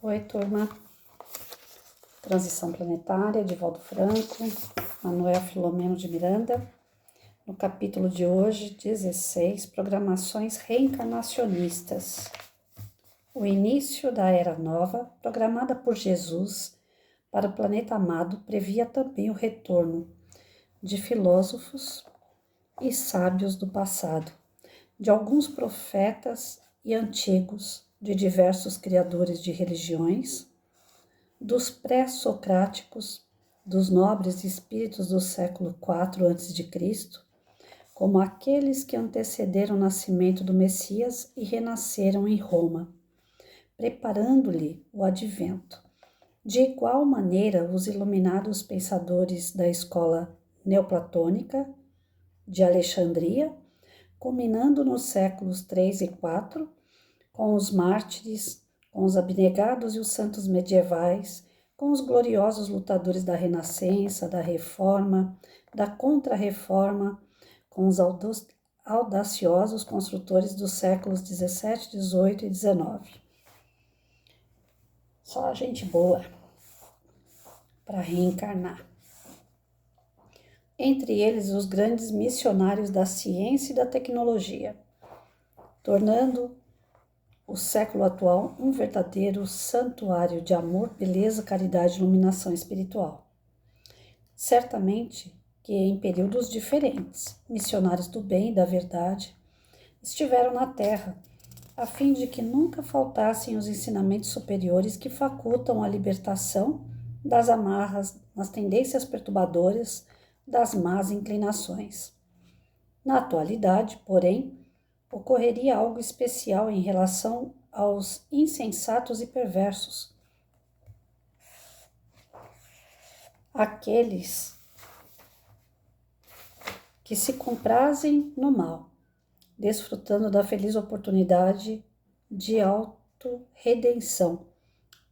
Oi, turma. Transição Planetária, de Valdo Franco, Manuel Filomeno de Miranda. No capítulo de hoje, 16, Programações Reencarnacionistas. O início da Era Nova, programada por Jesus para o planeta amado, previa também o retorno de filósofos e sábios do passado, de alguns profetas e antigos, de diversos criadores de religiões, dos pré-socráticos, dos nobres espíritos do século IV a.C., como aqueles que antecederam o nascimento do Messias e renasceram em Roma, preparando-lhe o advento. De igual maneira, os iluminados pensadores da escola neoplatônica de Alexandria, culminando nos séculos III e IV, com os mártires, com os abnegados e os santos medievais, com os gloriosos lutadores da Renascença, da Reforma, da Contra-Reforma, com os audaciosos construtores dos séculos XVII, XVIII e XIX. Só gente boa para reencarnar. Entre eles, os grandes missionários da ciência e da tecnologia, tornando o século atual um verdadeiro santuário de amor, beleza, caridade e iluminação espiritual. Certamente que em períodos diferentes, missionários do bem e da verdade estiveram na Terra, a fim de que nunca faltassem os ensinamentos superiores que facultam a libertação das amarras, das tendências perturbadoras, das más inclinações. Na atualidade, porém, ocorreria algo especial em relação aos insensatos e perversos, aqueles que se comprazem no mal, desfrutando da feliz oportunidade de autorredenção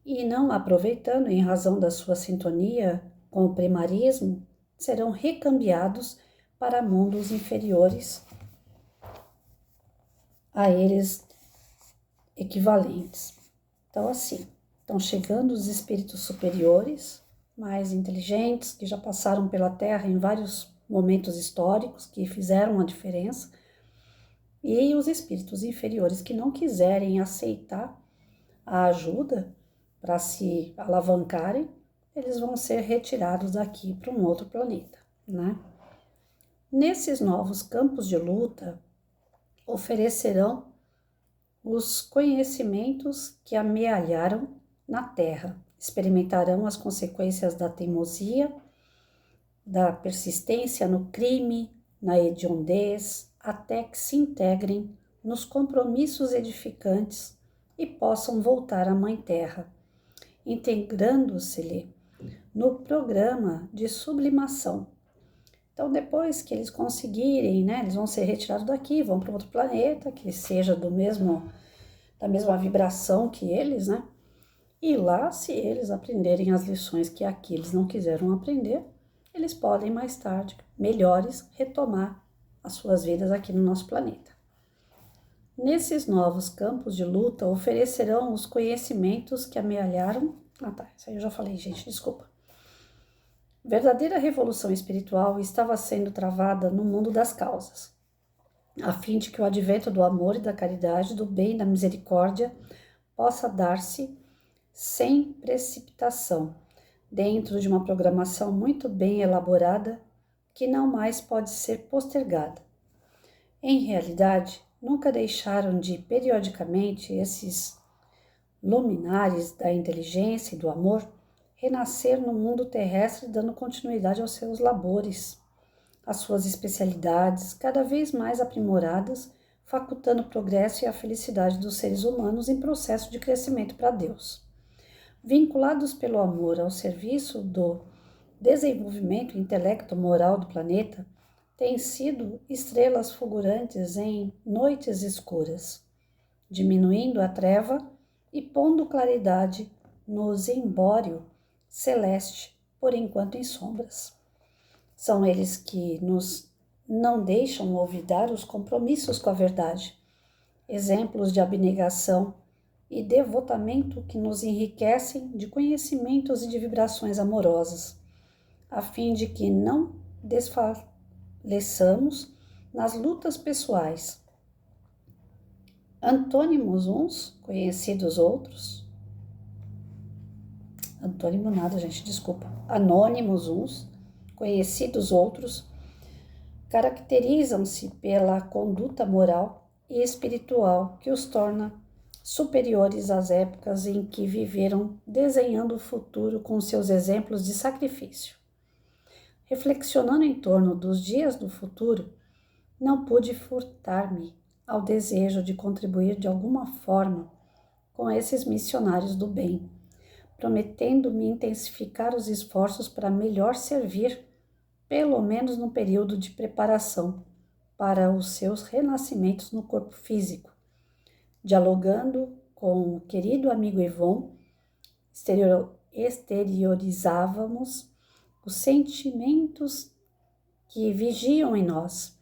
e não aproveitando em razão da sua sintonia com o primarismo, serão recambiados para mundos inferiores a eles equivalentes. Então, assim, estão chegando os espíritos superiores, mais inteligentes, que já passaram pela Terra em vários momentos históricos, que fizeram a diferença, e os espíritos inferiores que não quiserem aceitar a ajuda para se alavancarem, eles vão ser retirados daqui para um outro planeta, né? Nesses novos campos de luta, oferecerão os conhecimentos que amealharam na Terra, experimentarão as consequências da teimosia, da persistência no crime, na hediondez, até que se integrem nos compromissos edificantes e possam voltar à Mãe Terra, integrando-se-lhe no programa de sublimação. Então, depois que eles conseguirem, né, eles vão ser retirados daqui, vão para outro planeta, que seja da mesma vibração que eles, né? E lá, se eles aprenderem as lições que aqui eles não quiseram aprender, eles podem mais tarde, melhores, retomar as suas vidas aqui no nosso planeta. Nesses novos campos de luta, oferecerão os conhecimentos que amealharam. Isso aí eu já falei, gente, desculpa. Verdadeira revolução espiritual estava sendo travada no mundo das causas, a fim de que o advento do amor e da caridade, do bem e da misericórdia possa dar-se sem precipitação, dentro de uma programação muito bem elaborada que não mais pode ser postergada. Em realidade, nunca deixaram de, periodicamente, esses luminares da inteligência e do amor renascer no mundo terrestre, dando continuidade aos seus labores, às suas especialidades, cada vez mais aprimoradas, facultando o progresso e a felicidade dos seres humanos em processo de crescimento para Deus. Vinculados pelo amor ao serviço do desenvolvimento intelecto-moral do planeta, têm sido estrelas fulgurantes em noites escuras, diminuindo a treva e pondo claridade no zimbório celeste, por enquanto em sombras. São eles que nos não deixam olvidar os compromissos com a verdade, exemplos de abnegação e devotamento que nos enriquecem de conhecimentos e de vibrações amorosas, a fim de que não desfaleçamos nas lutas pessoais. Antônimos uns, conhecidos outros. Antônimo nada, gente, desculpa. Anônimos uns, conhecidos outros, caracterizam-se pela conduta moral e espiritual que os torna superiores às épocas em que viveram desenhando o futuro com seus exemplos de sacrifício. Reflexionando em torno dos dias do futuro, não pude furtar-me ao desejo de contribuir de alguma forma com esses missionários do bem, prometendo-me intensificar os esforços para melhor servir, pelo menos no período de preparação para os seus renascimentos no corpo físico. Dialogando com o querido amigo Yvon, exteriorizávamos os sentimentos que vigiam em nós,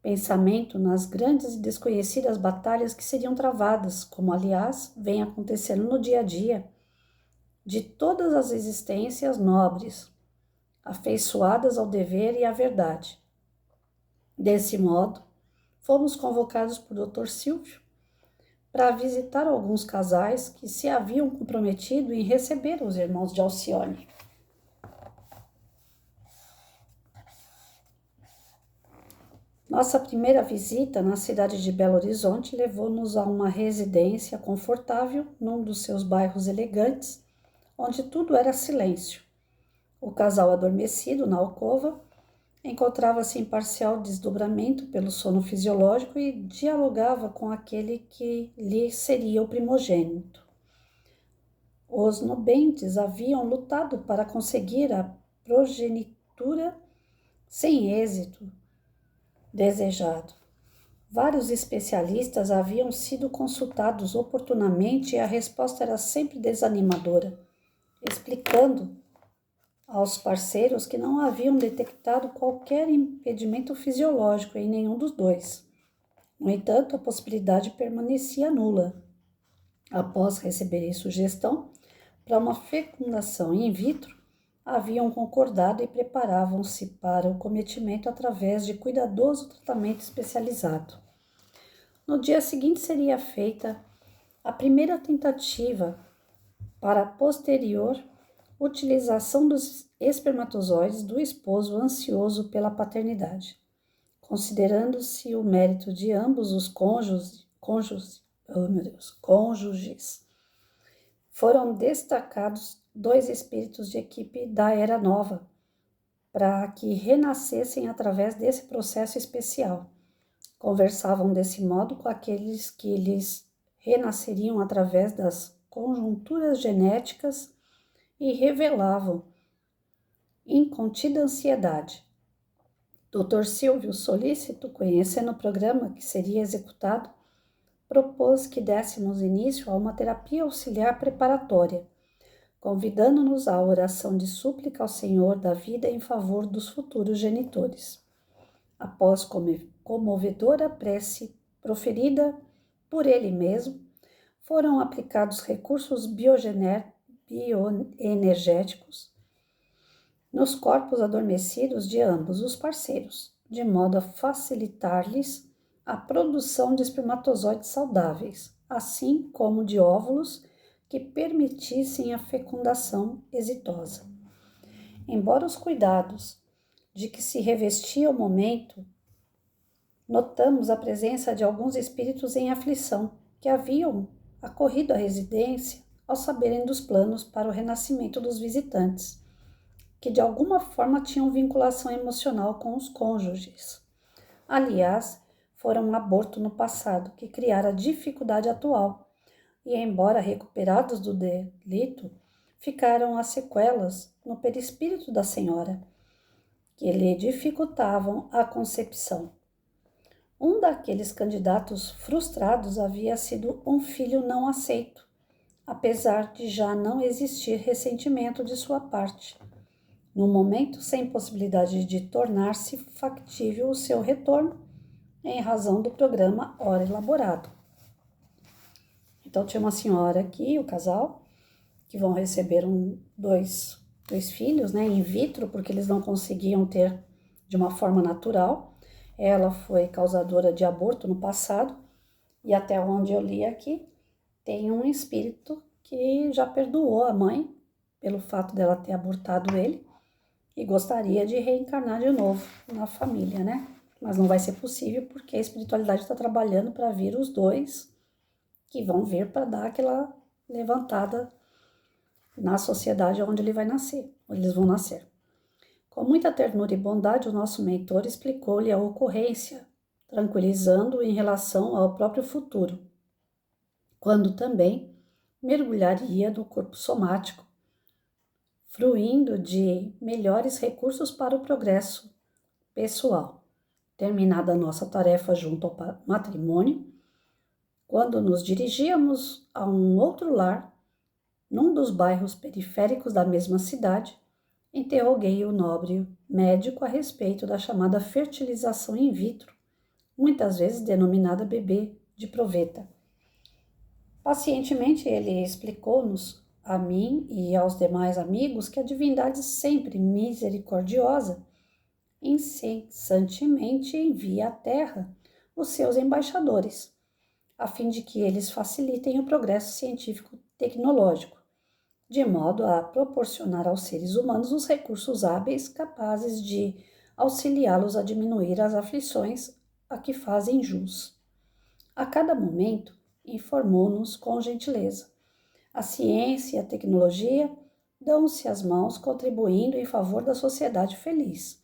pensamento nas grandes e desconhecidas batalhas que seriam travadas, como aliás vem acontecendo no dia a dia de todas as existências nobres, afeiçoadas ao dever e à verdade. Desse modo, fomos convocados por Dr. Silvio para visitar alguns casais que se haviam comprometido em receber os irmãos de Alcione. Nossa primeira visita na cidade de Belo Horizonte levou-nos a uma residência confortável num dos seus bairros elegantes, onde tudo era silêncio. O casal adormecido na alcova encontrava-se em parcial desdobramento pelo sono fisiológico e dialogava com aquele que lhe seria o primogênito. Os nubentes haviam lutado para conseguir a progenitura sem êxito desejado. Vários especialistas haviam sido consultados oportunamente e a resposta era sempre desanimadora, explicando aos parceiros que não haviam detectado qualquer impedimento fisiológico em nenhum dos dois. No entanto, a possibilidade permanecia nula. Após receberem sugestão para uma fecundação in vitro, haviam concordado e preparavam-se para o cometimento através de cuidadoso tratamento especializado. No dia seguinte seria feita a primeira tentativa para a posterior utilização dos espermatozoides do esposo ansioso pela paternidade. Considerando-se o mérito de ambos os cônjuges, foram destacados 2 espíritos de equipe da Era Nova, para que renascessem através desse processo especial. Conversavam desse modo com aqueles que lhes renasceriam através das conjunturas genéticas e revelavam incontida ansiedade. Dr. Silvio, solícito, conhecendo o programa que seria executado, propôs que dessemos início a uma terapia auxiliar preparatória, convidando-nos à oração de súplica ao Senhor da vida em favor dos futuros genitores. Após comovedora prece proferida por ele mesmo, foram aplicados recursos bioenergéticos nos corpos adormecidos de ambos os parceiros, de modo a facilitar-lhes a produção de espermatozoides saudáveis, assim como de óvulos que permitissem a fecundação exitosa. Embora os cuidados de que se revestia o momento, notamos a presença de alguns espíritos em aflição que haviam acorrido à residência ao saberem dos planos para o renascimento dos visitantes, que de alguma forma tinham vinculação emocional com os cônjuges. Aliás, foram um aborto no passado que criara a dificuldade atual, e embora recuperados do delito, ficaram as sequelas no perispírito da senhora, que lhe dificultavam a concepção. Um daqueles candidatos frustrados havia sido um filho não aceito, apesar de já não existir ressentimento de sua parte. No momento, sem possibilidade de tornar-se factível o seu retorno, em razão do programa ora elaborado. Então tinha uma senhora aqui, o casal, que vão receber dois filhos, né, in vitro, porque eles não conseguiam ter de uma forma natural. Ela foi causadora de aborto no passado, e até onde eu li aqui, tem um espírito que já perdoou a mãe pelo fato dela ter abortado ele e gostaria de reencarnar de novo na família, né? Mas não vai ser possível porque a espiritualidade está trabalhando para vir os dois que vão vir para dar aquela levantada na sociedade onde ele vai nascer, onde eles vão nascer. Com muita ternura e bondade, o nosso mentor explicou-lhe a ocorrência, tranquilizando-o em relação ao próprio futuro, quando também mergulharia no corpo somático, fruindo de melhores recursos para o progresso pessoal. Terminada a nossa tarefa junto ao matrimônio, quando nos dirigíamos a um outro lar, num dos bairros periféricos da mesma cidade, interroguei o nobre médico a respeito da chamada fertilização in vitro, muitas vezes denominada bebê de proveta. Pacientemente ele explicou-nos, a mim e aos demais amigos, que a divindade sempre misericordiosa incessantemente envia à terra os seus embaixadores, a fim de que eles facilitem o progresso científico-tecnológico, de modo a proporcionar aos seres humanos os recursos hábeis capazes de auxiliá-los a diminuir as aflições a que fazem jus. A cada momento, informou-nos com gentileza. A ciência e a tecnologia dão-se as mãos contribuindo em favor da sociedade feliz,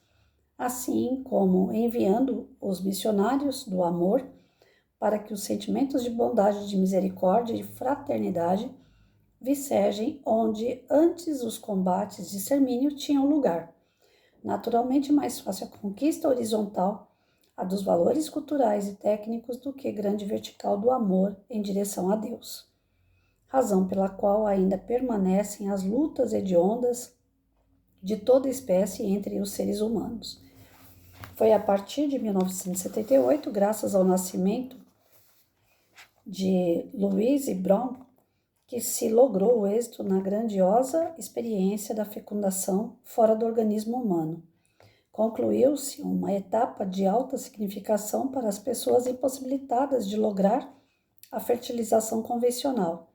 assim como enviando os missionários do amor para que os sentimentos de bondade, de misericórdia e de fraternidade vicergem onde antes os combates de extermínio tinham lugar. Naturalmente, mais fácil a conquista horizontal, a dos valores culturais e técnicos, do que grande vertical do amor em direção a Deus. Razão pela qual ainda permanecem as lutas hediondas de toda espécie entre os seres humanos. Foi a partir de 1978, graças ao nascimento de Louise Brown, que se logrou o êxito na grandiosa experiência da fecundação fora do organismo humano. Concluiu-se uma etapa de alta significação para as pessoas impossibilitadas de lograr a fertilização convencional,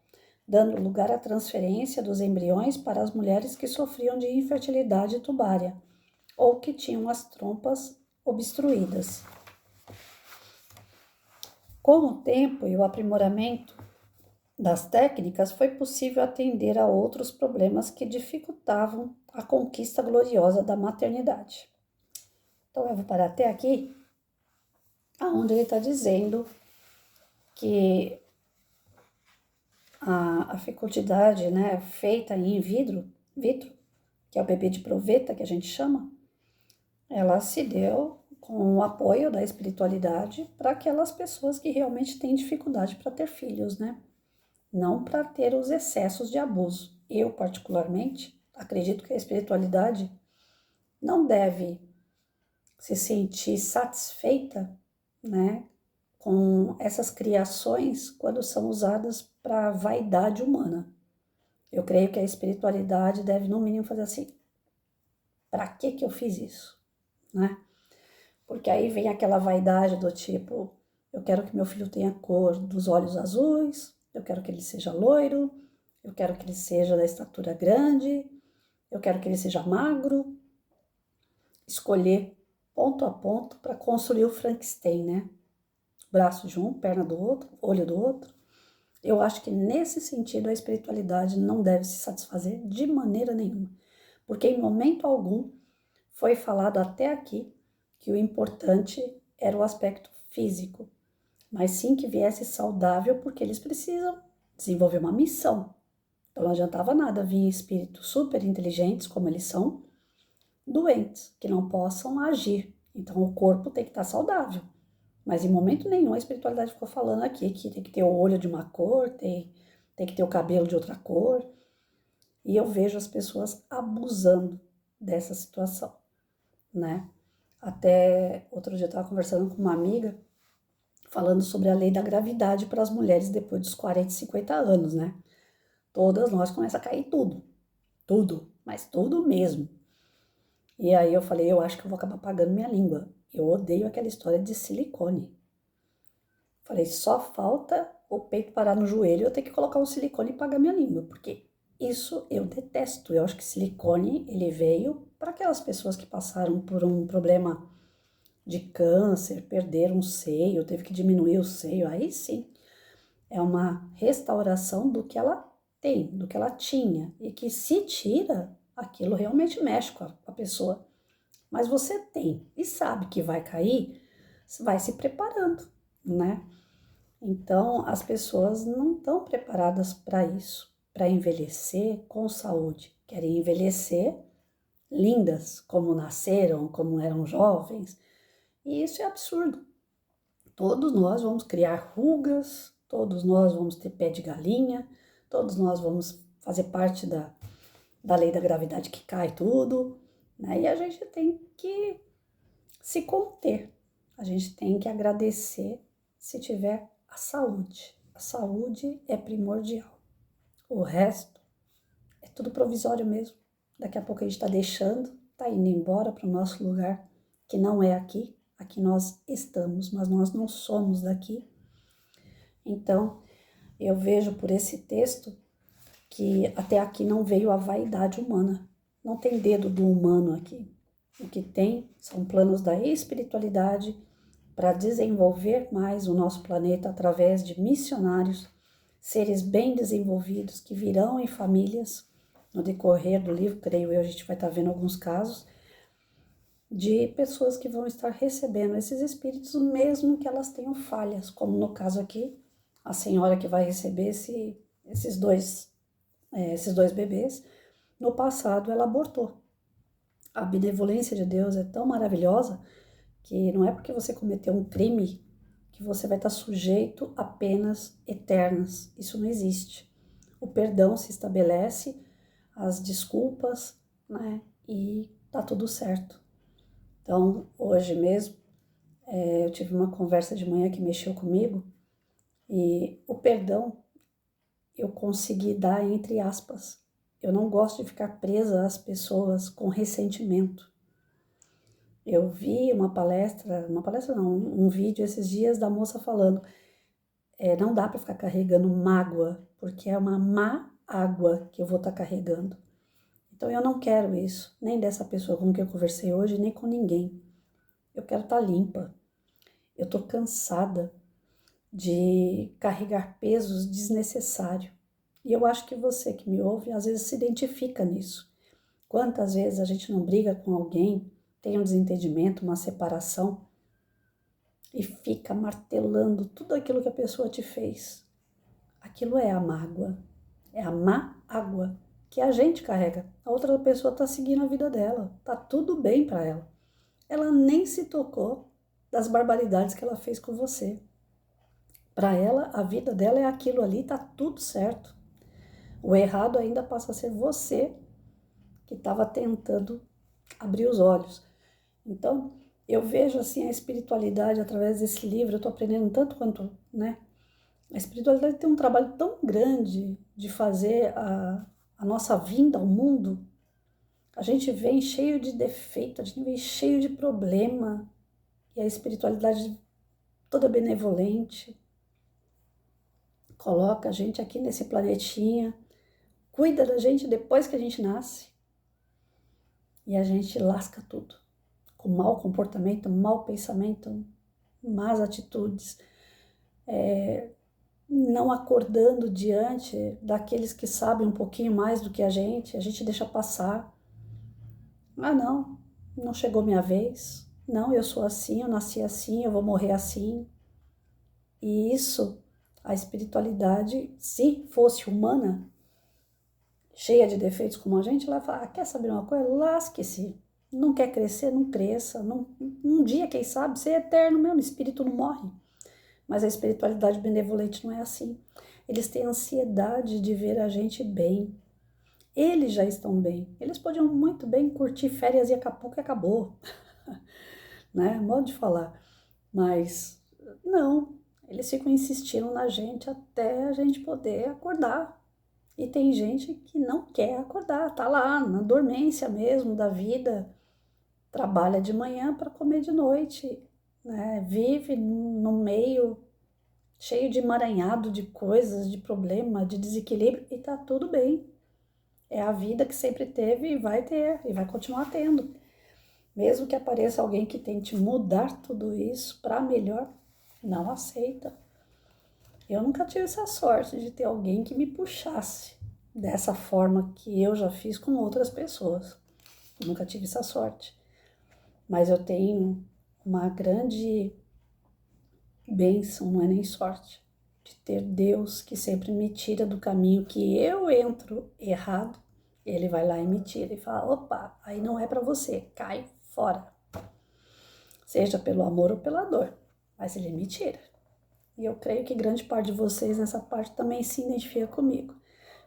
dando lugar à transferência dos embriões para as mulheres que sofriam de infertilidade tubária ou que tinham as trompas obstruídas. Com o tempo e o aprimoramento das técnicas, foi possível atender a outros problemas que dificultavam a conquista gloriosa da maternidade. Então, eu vou parar até aqui, aonde ele está dizendo que a fecundidade, né, feita in vitro, que é o bebê de proveta, que a gente chama, ela se deu com o apoio da espiritualidade para aquelas pessoas que realmente têm dificuldade para ter filhos, né? Não para ter os excessos de abuso. Eu, particularmente, acredito que a espiritualidade não deve se sentir satisfeita, né, com essas criações quando são usadas para vaidade humana. Eu creio que a espiritualidade deve, no mínimo, fazer assim: para que eu fiz isso, né? Porque aí vem aquela vaidade do tipo: eu quero que meu filho tenha a cor dos olhos azuis, eu quero que ele seja loiro, eu quero que ele seja da estatura grande, eu quero que ele seja magro. Escolher ponto a ponto para construir o Frankenstein, né? Braço de um, perna do outro, olho do outro. Eu acho que nesse sentido a espiritualidade não deve se satisfazer de maneira nenhuma, porque em momento algum foi falado até aqui que o importante era o aspecto físico, mas sim que viesse saudável, porque eles precisam desenvolver uma missão. Então não adiantava nada vir espíritos super inteligentes, como eles são, doentes, que não possam agir. Então o corpo tem que estar saudável. Mas em momento nenhum a espiritualidade ficou falando aqui que tem que ter o olho de uma cor, tem que ter o cabelo de outra cor. E eu vejo as pessoas abusando dessa situação, né? Até outro dia eu estava conversando com uma amiga, falando sobre a lei da gravidade para as mulheres depois dos 40, 50 anos, né? Todas nós começa a cair tudo, mas tudo mesmo. E aí eu falei, eu acho que eu vou acabar pagando minha língua. Eu odeio aquela história de silicone. Falei, só falta o peito parar no joelho e eu ter que colocar um silicone e pagar minha língua, porque isso eu detesto. Eu acho que silicone, ele veio para aquelas pessoas que passaram por um problema de câncer, perderam um seio, teve que diminuir o seio, aí sim, é uma restauração do que ela tem, do que ela tinha, e que se tira, aquilo realmente mexe com a pessoa. Mas você tem e sabe que vai cair, vai se preparando, né? Então, as pessoas não estão preparadas para isso, para envelhecer com saúde. Querem envelhecer lindas, como nasceram, como eram jovens, e isso é absurdo. Todos nós vamos criar rugas, todos nós vamos ter pé de galinha, todos nós vamos fazer parte da lei da gravidade que cai tudo, né? E a gente tem que se conter, a gente tem que agradecer se tiver a saúde. A saúde é primordial. O resto é tudo provisório mesmo. Daqui a pouco a gente está deixando, está indo embora para o nosso lugar, que não é aqui. Aqui nós estamos, mas nós não somos daqui. Então, eu vejo por esse texto que até aqui não veio a vaidade humana. Não tem dedo do humano aqui. O que tem são planos da espiritualidade para desenvolver mais o nosso planeta através de missionários, seres bem desenvolvidos que virão em famílias. No decorrer do livro, creio eu, a gente vai estar vendo alguns casos de pessoas que vão estar recebendo esses espíritos, mesmo que elas tenham falhas, como no caso aqui, a senhora que vai receber esses dois bebês, no passado ela abortou. A benevolência de Deus é tão maravilhosa que não é porque você cometeu um crime que você vai estar sujeito a penas eternas. Isso não existe. O perdão se estabelece, as desculpas, né? E tá tudo certo. Então, hoje mesmo, eu tive uma conversa de manhã que mexeu comigo e o perdão eu consegui dar entre aspas. Eu não gosto de ficar presa às pessoas com ressentimento. Eu vi uma palestra não, um vídeo esses dias da moça falando, não dá para ficar carregando mágoa, porque é uma má água que eu vou estar carregando. Então eu não quero isso, nem dessa pessoa com quem eu conversei hoje, nem com ninguém. Eu quero estar limpa. Eu tô cansada de carregar pesos desnecessários. E eu acho que você que me ouve, às vezes se identifica nisso. Quantas vezes a gente não briga com alguém, tem um desentendimento, uma separação, e fica martelando tudo aquilo que a pessoa te fez. Aquilo é a mágoa, é a má água que a gente carrega. A outra pessoa está seguindo a vida dela, tá tudo bem para ela. Ela nem se tocou das barbaridades que ela fez com você. Para ela, a vida dela é aquilo ali, tá tudo certo. O errado ainda passa a ser você que estava tentando abrir os olhos. Então, eu vejo assim a espiritualidade através desse livro, eu estou aprendendo tanto quanto, né? A espiritualidade tem um trabalho tão grande de fazer a nossa vinda ao mundo. A gente vem cheio de defeito, a gente vem cheio de problema, e a espiritualidade toda benevolente coloca a gente aqui nesse planetinha, cuida da gente depois que a gente nasce, e a gente lasca tudo. Com mau comportamento, mau pensamento, más atitudes, não acordando diante daqueles que sabem um pouquinho mais do que a gente deixa passar. Ah, não chegou minha vez, não, eu sou assim, eu nasci assim, eu vou morrer assim. E isso, a espiritualidade, se fosse humana, cheia de defeitos como a gente, ela fala, quer saber uma coisa? Lasque-se. Não quer crescer, não cresça. Não, um dia, quem sabe, ser eterno mesmo, espírito não morre. Mas a espiritualidade benevolente não é assim. Eles têm ansiedade de ver a gente bem. Eles já estão bem. Eles podiam muito bem curtir férias em Acapulco e acabou. Né? Modo de falar. Mas não. Eles ficam insistindo na gente até a gente poder acordar. E tem gente que não quer acordar, tá lá na dormência mesmo da vida, trabalha de manhã para comer de noite, né? Vive no meio cheio de emaranhado de coisas, de problema, de desequilíbrio e tá tudo bem. É a vida que sempre teve e vai ter e vai continuar tendo. Mesmo que apareça alguém que tente mudar tudo isso para melhor, não aceita. Eu nunca tive essa sorte de ter alguém que me puxasse dessa forma que eu já fiz com outras pessoas. Eu nunca tive essa sorte. Mas eu tenho uma grande bênção, não é nem sorte, de ter Deus que sempre me tira do caminho que eu entro errado. Ele vai lá e me tira e fala: opa, aí não é para você, cai fora. Seja pelo amor ou pela dor, mas ele me tira. E eu creio que grande parte de vocês nessa parte também se identifica comigo.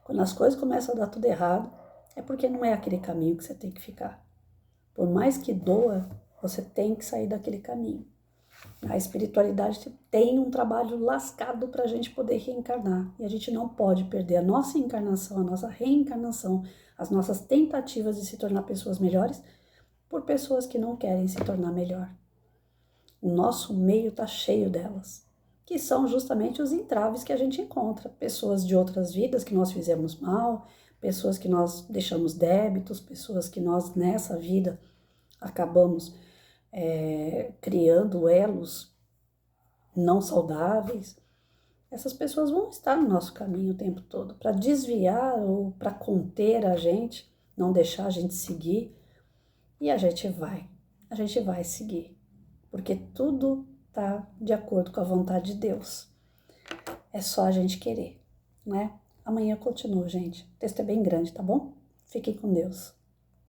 Quando as coisas começam a dar tudo errado, é porque não é aquele caminho que você tem que ficar. Por mais que doa, você tem que sair daquele caminho. A espiritualidade tem um trabalho lascado para a gente poder reencarnar. E a gente não pode perder a nossa encarnação, a nossa reencarnação, as nossas tentativas de se tornar pessoas melhores por pessoas que não querem se tornar melhor. O nosso meio está cheio delas, que são justamente os entraves que a gente encontra. Pessoas de outras vidas que nós fizemos mal, pessoas que nós deixamos débitos, pessoas que nós nessa vida acabamos criando elos não saudáveis. Essas pessoas vão estar no nosso caminho o tempo todo para desviar ou para conter a gente, não deixar a gente seguir. E a gente vai seguir, porque tudo tá de acordo com a vontade de Deus. É só a gente querer, né? Amanhã eu continuo, gente. O texto é bem grande, tá bom? Fiquem com Deus.